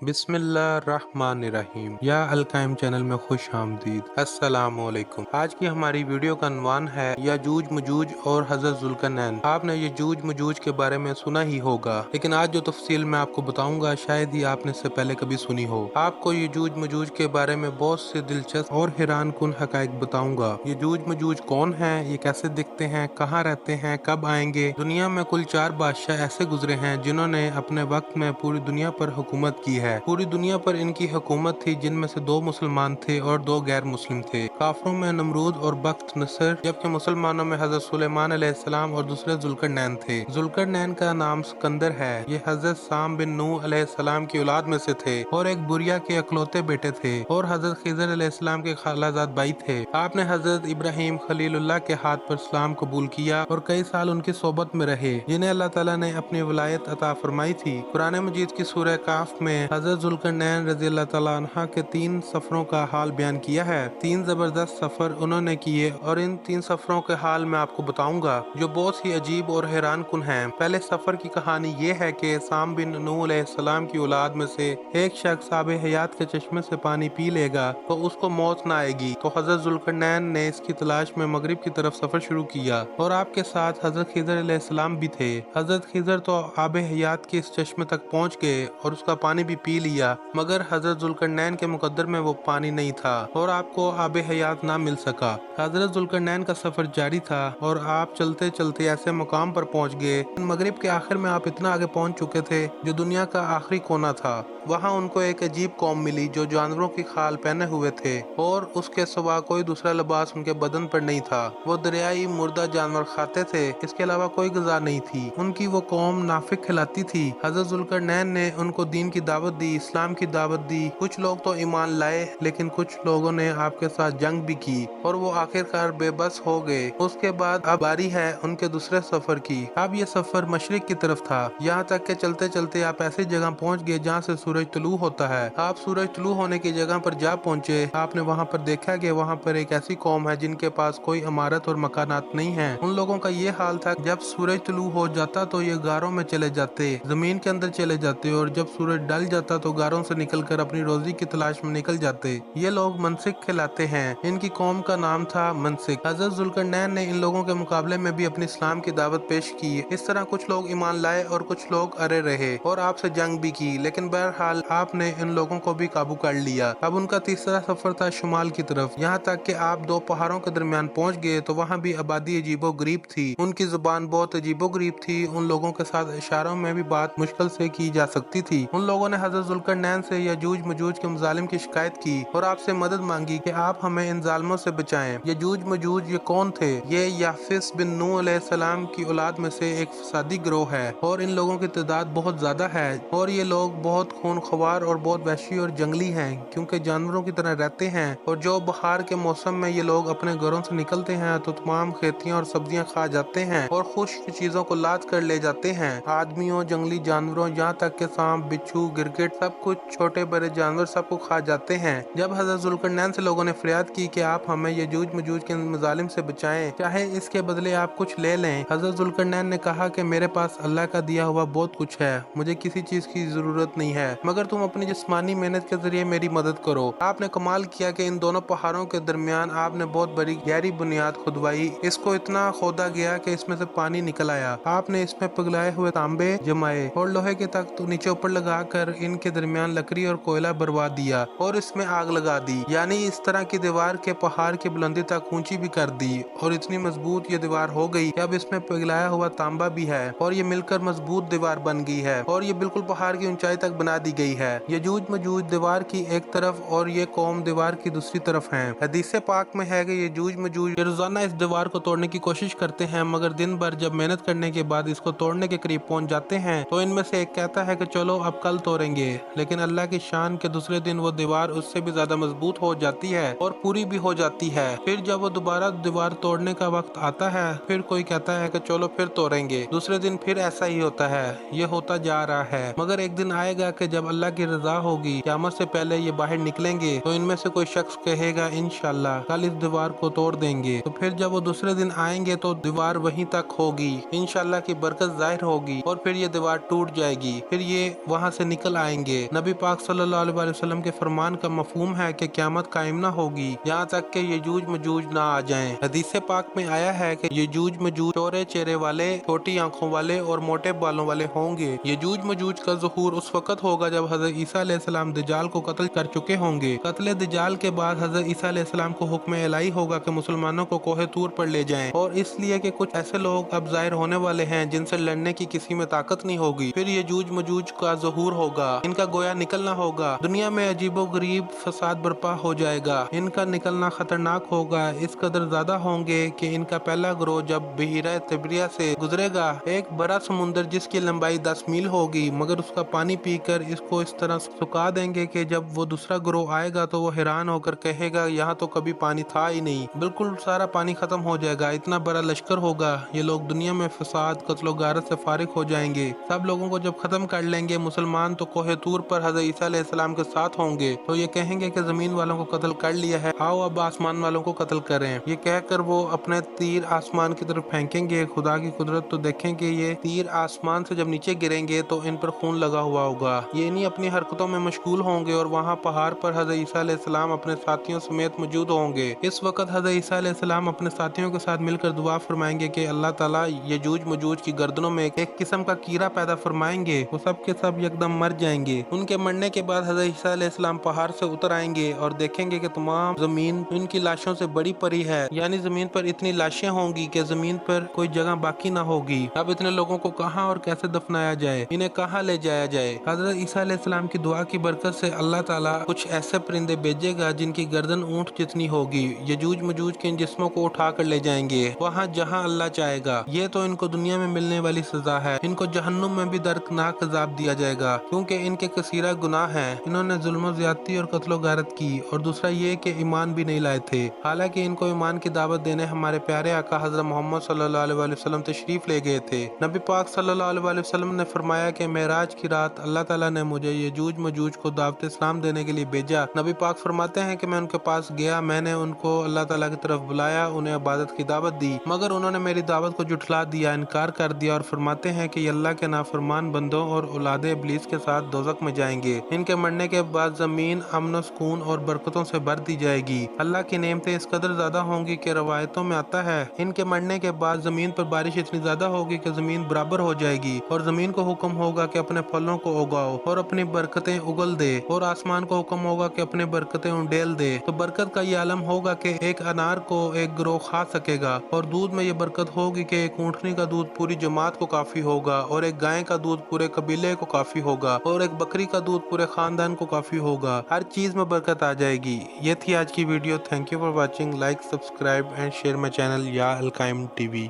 बिस्मिल्लाहिर्रहमानिर्रहीम। या अलकायम चैनल में खुश आमदीद। अस्सलाम वालेकुम। आज की हमारी वीडियो का अनवान है याजूज मजूज और हजरत जुल्करनैन। आपने यजूज मजूज के बारे में सुना ही होगा, लेकिन आज जो तफसील मैं आपको बताऊंगा शायद ही आपने इससे पहले कभी सुनी हो। आपको यजूज मजूज के बारे में बहुत से दिलचस्प और हैरान कुन हकायक बताऊंगा। यजूज मजूज कौन है, ये कैसे दिखते हैं, कहाँ रहते हैं, कब आएंगे। दुनिया में कुल 4 बादशाह ऐसे गुजरे हैं जिन्होंने अपने वक्त में पूरी दुनिया पर हुकूमत की है। पूरी दुनिया पर इनकी हुकूमत थी, जिनमें से 2 मुसलमान थे और 2 गैर मुस्लिम थे। काफरों में नमरूद और बख्त नसर, जबकि मुसलमानों में हजरत सुलेमान अलैहिस्सलाम और दूसरे जुल्करनैन थे। जुल्करनैन का नाम सिकंदर है। ये हजरत साम बिन नूह अलैहिस्सलाम की औलाद में से थे और एक बुरिया के अकलौते बेटे थे और हजरत खिजर अलैहिस्सलाम के खालाजाद भाई थे। आपने हजरत इब्राहिम खलीलुल्लाह के हाथ पर इस्लाम कबूल किया और कई साल उनकी सोबत में रहे, जिन्हें अल्लाह ताला ने अपनी वलायत अता फरमाई थी। कुरान मजीद की सूरह काफ में हजरत जुल्करनैन रज़ी अल्लाह तआला अन्हा के 3 सफरों का हाल बयान किया है। 3 जबरदस्त सफर उन्होंने किए और इन 3 सफरों के हाल मैं आपको बताऊंगा जो बहुत ही अजीब और हैरान कुन हैं। पहले सफर की कहानी ये है कि साम बिन नूह अलैहिस्सलाम की औलाद में से एक शख्स आब हयात के चश्मे से पानी पी लेगा तो उसको मौत न आएगी। तो हजरत जुल्करनैन ने इसकी तलाश में मगरिब की तरफ सफर शुरू किया और आपके साथ हजरत खिजर अलैहिस्सलाम भी थे। हजरत खिजर तो आब हयात के इस चश्मे तक पहुंच गए और उसका पानी भी पी लिया, मगर हजरत जुल्करनैन के मुकद्दर में वो पानी नहीं था और आपको आब हयात ना मिल सका। हजरत जुल्करनैन का सफर जारी था और आप चलते चलते ऐसे मुकाम पर पहुंच गए। मगरिब के आखिर में आप इतना आगे पहुंच चुके थे जो दुनिया का आखिरी कोना था। वहाँ उनको एक अजीब कौम मिली जो जानवरों की खाल पहने हुए थे और उसके सिवा कोई दूसरा लिबास उनके बदन पर नहीं था। वो दरियाई मुर्दा जानवर खाते थे, इसके अलावा कोई ग़िज़ा नहीं थी। उनकी वो कौम नाफिक खिलाती थी। हजरत जुल्करनैन ने उनको दीन की दावत दी, इस्लाम की दावत दी। कुछ लोग तो ईमान लाए, लेकिन कुछ लोगों ने आपके साथ जंग भी की और वो आखिरकार बेबस हो गए। उसके बाद अब बारी है उनके दूसरे सफर की। अब ये सफर मशरिक की तरफ था, यहाँ तक के चलते चलते आप ऐसी जगह पहुँच गए जहाँ से सूरज तुलू होता है। आप सूरज तुलू होने की जगह पर जा पहुँचे। आपने वहाँ पर देखा कि वहाँ पर एक ऐसी कौम है जिनके पास कोई इमारत और मकानात नहीं है। उन लोगों का ये हाल था, जब सूरज तुलू हो जाता तो ये गारों में चले जाते, जमीन के अंदर चले जाते और जब सूरज ढल जाता तो गारों से निकलकर अपनी रोजी की तलाश में निकल जाते। ये लोग मनसिक खिलाते हैं। इनकी कौम का नाम था मनसिक। हजरत जुल्करनैन ने इन लोगों के मुकाबले में भी अपनी इस्लाम की दावत पेश की। इस तरह कुछ लोग ईमान लाए और कुछ लोग अरे रहे और आपसे जंग भी की, लेकिन बहरहाल आपने इन लोगों को भी काबू कर लिया। अब उनका तीसरा सफर था शुमाल की तरफ। यहाँ तक कि आप 2 पहाड़ों के दरमियान पहुँच गए तो वहाँ भी आबादी अजीबो गरीब थी। उनकी जुबान बहुत अजीबो गरीब थी। उन लोगों के साथ इशारों में भी बात मुश्किल से की जा सकती थी। उन लोगों ने हजरत जुल्करनैन से यजूज मजूज के मुजालिम की शिकायत की और आपसे मदद मांगी कि आप हमें इन जालिमों से बचाएं। यजूज मजूज ये कौन थे? ये याफिस बिन नूह अलैहिस्सलाम की औलाद में से एक फसादी गिरोह है और इन लोगों की तादाद बहुत ज्यादा है और ये लोग बहुत खूनख्वार और बहुत वहशी और जंगली हैं, क्योंकि जानवरों की तरह रहते हैं। और जो बहार के मौसम में ये लोग अपने घरों से निकलते हैं तो तमाम खेतियां और सब्जियां खा जाते हैं और खुश्क चीजों को लाद कर ले जाते हैं। आदमियों, जंगली जानवरों, यहाँ तक के सांप, बिच्छू, गिरगिट, सब कुछ छोटे बड़े जानवर सबको खा जाते हैं। जब हजरत जुल्करनैन से लोगों ने फरियाद की कि आप हमें यजूज मजूज के मुजालिम से बचाएं, चाहे इसके बदले आप कुछ ले लें। हजरत जुल्करनैन ने कहा कि मेरे पास अल्लाह का दिया हुआ बहुत कुछ है, मुझे किसी चीज की जरूरत नहीं है, मगर तुम अपनी जिस्मानी मेहनत के जरिए मेरी मदद करो। आपने कमाल किया कि इन दोनों पहाड़ों के दरमियान आपने बहुत बड़ी गहरी बुनियाद खुदवाई। इसको इतना खोदा गया कि इसमें से पानी निकल आया। आपने इसमें पिघलाए हुए तांबे जमाए और लोहे के तख्त तो नीचे ऊपर लगा कर इनके दरमियान लकड़ी और कोयला बरवा दिया और इसमें आग लगा दी। यानी इस तरह की दीवार के पहाड़ की बुलंदी तक ऊंची भी कर दी और इतनी मजबूत ये दीवार हो गई कि अब इसमें पिघलाया हुआ तांबा भी है और ये मिलकर मजबूत दीवार बन गई है और ये बिल्कुल पहाड़ की ऊंचाई तक बना दी गई है। यजूज मजूज दीवार की एक तरफ और ये कौम दीवार की दूसरी तरफ है। हदीस पाक में है कि यजूज मजूज रोजाना इस दीवार को तोड़ने की कोशिश करते हैं, मगर दिन भर जब मेहनत करने के बाद इसको तोड़ने के करीब पहुंच जाते हैं तो इनमें से एक कहता है कि चलो अब कल तोड़ेंगे, लेकिन अल्लाह की शान के दूसरे दिन वो दीवार उससे भी ज्यादा मजबूत हो जाती है और पूरी भी हो जाती है। फिर जब वो दोबारा दीवार तोड़ने का वक्त आता है फिर कोई कहता है कि चलो फिर तोड़ेंगे। दूसरे दिन फिर ऐसा ही होता है। ये होता जा रहा है, मगर एक दिन आएगा कि जब अल्लाह की रजा होगी, क़यामत से पहले ये बाहर निकलेंगे तो इनमें से कोई शख्स कहेगा इंशाल्लाह कल इस दीवार को तोड़ देंगे। तो फिर जब वो दूसरे दिन आएंगे तो दीवार वहीं तक होगी, इंशाल्लाह की बरकत जाहिर होगी और फिर ये दीवार टूट जाएगी। फिर ये वहाँ से निकल आएंगे। नबी पाक सल्लल्लाहु अलैहि वसल्लम के फरमान का मफहूम है कि क़यामत कायम ना होगी यहाँ तक कि यजूज मजूज ना आ जाएं। हदीस पाक में आया है कि यजूज मजूज चौड़े चेहरे वाले, छोटी आंखों वाले और मोटे बालों वाले होंगे। यजूज मजूज का ज़हूर उस वक्त होगा जब हज़रत ईसा अलैहिस्सलाम दज्जाल को कत्ल कर चुके होंगे। कत्ल दज्जाल के बाद हज़रत ईसा अलैहिस्सलाम को हुक्म इलाही होगा कि मुसलमानों को कोहे तूर पर ले जाएं, और इसलिए कि कुछ ऐसे लोग अब ज़ाहिर होने वाले हैं जिनसे लड़ने की किसी में ताकत नहीं होगी। फिर यजूज मजूज का ज़हूर होगा, इनका गोया निकलना होगा। दुनिया में अजीबो गरीब फसाद बर्पा हो जाएगा। इनका निकलना खतरनाक होगा, इस कदर ज्यादा होंगे कि इनका पहला ग्रोह जब बहीरा तिब्रिया से गुजरेगा, एक बड़ा समुंदर जिसकी लंबाई 10 मील होगी, मगर उसका पानी पीकर इसको इस तरह सुखा देंगे कि जब वो दूसरा ग्रोह आएगा तो वो हैरान होकर कहेगा यहाँ तो कभी पानी था ही नहीं, बिल्कुल सारा पानी खत्म हो जाएगा। इतना बड़ा लश्कर होगा। ये लोग दुनिया में फसाद कत्लो गारत से फारिग हो जाएंगे। सब लोगों को जब खत्म कर लेंगे, मुसलमान तो कोहे तूर पर हज़रत ईसा अलैहिस्सलाम के साथ होंगे, तो ये कहेंगे कि जमीन वालों को कत्ल कर लिया है, आओ अब आसमान वालों को कत्ल करें। ये कहकर वो अपने तीर आसमान की तरफ फेंकेंगे। खुदा की कुदरत तो देखेंगे, ये तीर आसमान से जब नीचे गिरेंगे तो इन पर खून लगा हुआ होगा। ये इन्हीं अपनी हरकतों में मशगूल होंगे और वहाँ पहाड़ पर हज़रत ईसा अलैहिस्सलाम अपने साथियों समेत मौजूद होंगे। इस वक्त हज़रत ईसा अलैहिस्सलाम अपने साथियों के साथ मिलकर दुआ फरमाएंगे कि अल्लाह ताला यजूज मजूज की गर्दनों में एक किस्म का कीड़ा पैदा फरमाएंगे, वो सब के सब यकदम मर जाएंगे। उनके मरने के बाद हज़रत ईसा अलैहिस्सलाम पहाड़ से उतर आएंगे और देखेंगे कि तमाम जमीन इनकी लाशों से बड़ी पड़ी है, यानी जमीन पर इतनी लाशें होंगी कि जमीन पर कोई जगह बाकी ना होगी। अब इतने लोगों को कहाँ और कैसे दफनाया जाए, इन्हें कहाँ ले जाया जाए। हज़रत ईसा अलैहिस्सलाम की दुआ की बरकत से अल्लाह ताला कुछ ऐसे परिंदे भेजेगा जिनकी गर्दन ऊंट जितनी होगी। यजूज मजूज के इन जिस्मों को उठा कर ले जाएंगे वहाँ जहाँ अल्लाह चाहेगा। ये तो इनको दुनिया में मिलने वाली सजा है। इनको जहन्नुम में भी दर्दनाक अज़ाब दिया जाएगा क्योंकि इनके कसीरा गुनाह हैं। इन्होंने जुल्म ज्यादती और कत्लो गारत की, और दूसरा ये कि ईमान भी नहीं लाए थे। हालांकि इनको ईमान की दावत देने हमारे प्यारे आका हज़रत मोहम्मद सल्लल्लाहु अलैहि वसल्लम तशरीफ ले गए थे। नबी पाक सल्लल्लाहु अलैहि वसल्लम ने फरमाया कि मेराज की रात अल्लाह ताला ने मुझे यजूज मजूज को दावत इस्लाम देने के लिए भेजा। नबी पाक फरमाते हैं कि मैं उनके पास गया, मैंने उनको अल्लाह ताला की तरफ बुलाया, उन्हें इबादत की दावत दी, मगर उन्होंने मेरी दावत को जुठला दिया, इनकार कर दिया, और फरमाते हैं कि अल्लाह के नाफरमान बंदों और औलादे इब्लीस के साथ दोज़ख में जाएंगे। इनके मरने के बाद जमीन अमन सुकून और बरकतों से भर दी जाएगी। अल्लाह की नेमतें इस कदर ज्यादा होंगी कि रवायतों में आता है इनके मरने के बाद जमीन पर बारिश इतनी ज्यादा होगी कि जमीन बराबर हो जाएगी, और जमीन को हुक्म होगा कि अपने फलों को उगाओ और अपनी बरकतें उगल दे, और आसमान को हुक्म होगा कि अपने बरकतें उंडेल दे। तो बरकत का ये आलम होगा कि एक अनार को एक ग्रोह खा सकेगा, और दूध में ये बरकत होगी कि एक ऊँटनी का दूध पूरी जमात को काफी होगा, और एक गाय का दूध पूरे कबीले को काफी होगा, और एक बकरी का दूध पूरे खानदान को काफी होगा। हर चीज में बरकत आ जाएगी। ये थी आज की video. Thank you for watching. Like, subscribe and share my channel या अलकायम टीवी।